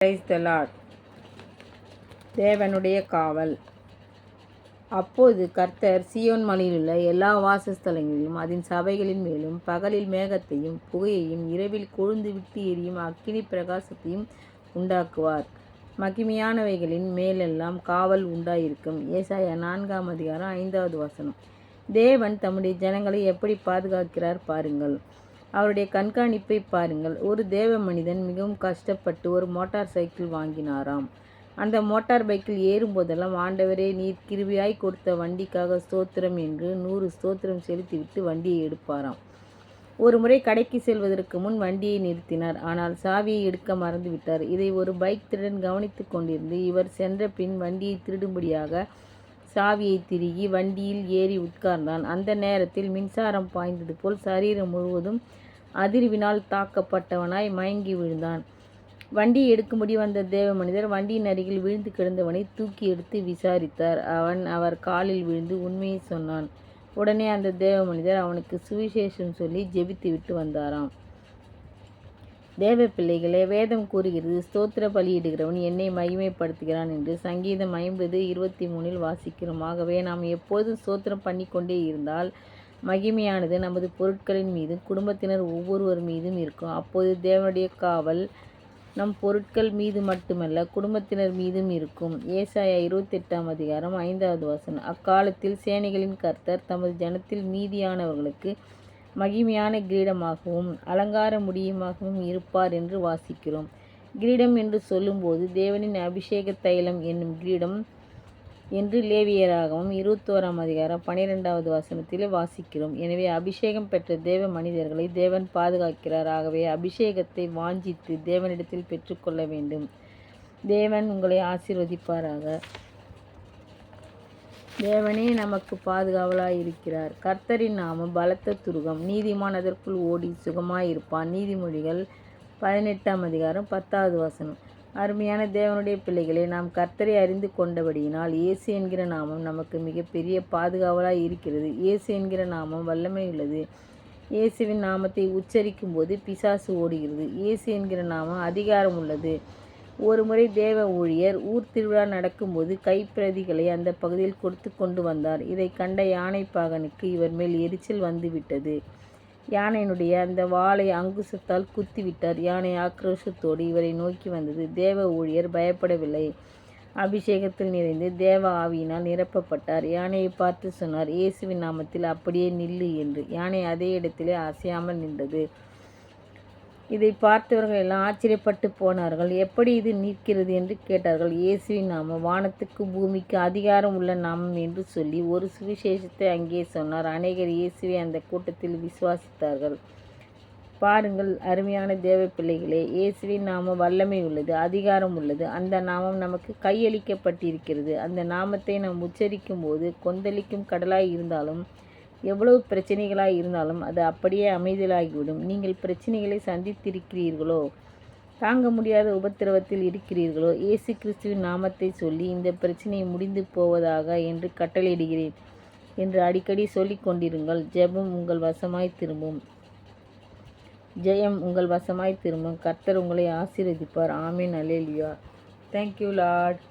Praise the Lord. தேவனுடைய காவல். அப்போது கர்த்தர் சீயோன் மலையிலுள்ள எல்லா வாசஸ்தலங்களிலும் அதன் சபைகளின் மேலும் பகலில் மேகத்தையும் புகையையும் இரவில் கொழுந்து விட்டு எரியும் அக்கினி பிரகாசத்தையும் உண்டாக்குவார். மகிமையானவைகளின் மேலெல்லாம் காவல் உண்டாயிருக்கும். ஏசாயா 4:5. தேவன் தம்முடைய ஜனங்களை எப்படி பாதுகாக்கிறார் பாருங்கள். அவருடைய கண்காணிப்பை பாருங்கள். ஒரு தேவ மனிதன் மிகவும் கஷ்டப்பட்டு ஒரு மோட்டார் சைக்கிள் வாங்கினாராம். அந்த மோட்டார் பைக்கில் ஏறும்போதெல்லாம், ஆண்டவரே, நீர் கிருபையாய் கொடுத்த வண்டிக்காக ஸ்தோத்திரம் என்று 100 ஸ்தோத்திரம் செலுத்திவிட்டு வண்டியை எடுப்பாராம். ஒரு முறை கடைக்கு செல்வதற்கு முன் வண்டியை நிறுத்தினார். ஆனால் சாவியை எடுக்க மறந்துவிட்டார். இதை ஒரு பைக் திருடன் கவனித்து கொண்டிருந்து இவர் சென்ற பின் வண்டியை திருடும்படியாக சாவியை திருகி வண்டியில் ஏறி உட்கார்ந்தான். அந்த நேரத்தில் மின்சாரம் பாய்ந்தது போல் சரீரம் முழுவதும் அதிர்வினால் தாக்கப்பட்டவனாய் மயங்கி விழுந்தான். வண்டியை எடுக்கும்படி வந்த தேவ மனிதர் வண்டியின் அருகில் விழுந்து கிடந்தவனை தூக்கி எடுத்து விசாரித்தார். அவன் அவர் காலில் விழுந்து உண்மையை சொன்னான். உடனே அந்த தேவ மனிதர் அவனுக்கு சுவிசேஷம் சொல்லி ஜெபித்து விட்டு வந்தாராம். தேவ பிள்ளைகளே, வேதம் கூறுகிறது, ஸ்தோத்திர பலியிடுகிறவன் என்னை மகிமைப்படுத்துகிறான் என்று. சங்கீதம் 50:23 வாசிக்கிறோம். ஆகவே நாம் எப்போதும் ஸ்தோத்திரம் பண்ணிக்கொண்டே இருந்தால் மகிமையானது நமது பொருட்களின் மீதும் குடும்பத்தினர் ஒவ்வொருவர் மீதும் இருக்கும். அப்போது தேவனுடைய காவல் நம் பொருட்கள் மீது மட்டுமல்ல, குடும்பத்தினர் மீதும் இருக்கும். ஏசாயா 28:5. அக்காலத்தில் சேனைகளின் கர்த்தர் தமது ஜனத்தில் மீதியானவர்களுக்கு மகிமையான கிரீடமாகவும் அலங்கார முடியுமாகவும் இருப்பார் என்று வாசிக்கிறோம். கிரீடம் என்று சொல்லும்போது தேவனின் அபிஷேக தைலம் என்னும் கிரீடம் என்று லேவியராகவும் 21:12 வாசிக்கிறோம். எனவே அபிஷேகம் பெற்ற தேவ மனிதர்களை தேவன் பாதுகாக்கிறார். ஆகவே அபிஷேகத்தை வாஞ்சித்து தேவனிடத்தில் பெற்றுக்கொள்ள வேண்டும். தேவன் உங்களை ஆசீர்வதிப்பாராக. தேவனே நமக்கு பாதுகாவலாயிருக்கிறார். கர்த்தரின் நாமம் பலத்த துருகம். நீதிமான் அதற்குள் ஓடி சுகமாயிருப்பான். நீதிமொழிகள் 18:10. அருமையான தேவனுடைய பிள்ளைகளே, நாம் கர்த்தரை அறிந்து கொண்டபடியினால் இயேசு என்கிற நாமம் நமக்கு மிகப்பெரிய பாதுகாவலாய் இருக்கிறது. இயேசு என்கிற நாமம் வல்லமை உள்ளது. இயேசுவின் நாமத்தை உச்சரிக்கும் போது பிசாசு ஓடுகிறது. இயேசு என்கிற நாமம் அதிகாரம் உள்ளது. ஒரு முறை தேவ ஊழியர் ஊர் திருவிழா நடக்கும்போது கைப்பிரதிகளை அந்த பகுதியில் கொடுத்து கொண்டு வந்தார். இதை கண்ட யானை பாகனுக்கு இவர் மேல் எரிச்சல் வந்துவிட்டது. யானையினுடைய அந்த வாளை அங்குசத்தால் குத்திவிட்டார். யானை ஆக்ரோஷத்தோடு இவரை நோக்கி வந்தது. தேவ ஊழியர் பயப்படவில்லை. அபிஷேகத்தில் நிறைந்து தேவ ஆவியினால் நிரப்பப்பட்டார். யானையை பார்த்து சொன்னார், இயேசுவின் நாமத்தில் அப்படியே நில்லு என்று. யானை அதே இடத்திலே அசையாமல் நின்றது. இதை பார்த்தவர்கள் எல்லாம் ஆச்சரியப்பட்டு போனார்கள். எப்படி இது நிற்கிறது என்று கேட்டார்கள். இயேசுவின் நாமம் வானத்துக்கு பூமிக்கு அதிகாரம் உள்ள நாமம் என்று சொல்லி ஒரு சுவிசேஷத்தை அங்கே சொன்னார். அநேகர் இயேசுவை அந்த கூட்டத்தில் விசுவாசித்தார்கள். பாருங்கள் அருமையான தேவ பிள்ளைகளே, இயேசுவின் நாமம் வல்லமை உள்ளது, அதிகாரம் உள்ளது. அந்த நாமம் நமக்கு கையளிக்கப்பட்டிருக்கிறது. அந்த நாமத்தை நாம் உச்சரிக்கும் போது கொந்தளிக்கும் கடலாய் இருந்தாலும், எவ்வளவு பிரச்சனைகளாய் இருந்தாலும் அது அப்படியே அமைதலாகிவிடும். நீங்கள் பிரச்சனைகளை சந்தித்திருக்கிறீர்களோ, தாங்க முடியாத உபத்திரவத்தில் இருக்கிறீர்களோ, இயேசு கிறிஸ்துவின் நாமத்தை சொல்லி இந்த பிரச்சனை முடிந்து போவதாக என்று கட்டளையிடுகிறேன் என்று அடிக்கடி சொல்லிக் கொண்டிருங்கள். ஜெபம் உங்கள் வசமாய் திரும்பும். ஜெயம் உங்கள் வசமாய் திரும்பும். கர்த்தர் உங்களை ஆசீர்வதிப்பார். ஆமென். அல்லேலூயா. Thank you Lord.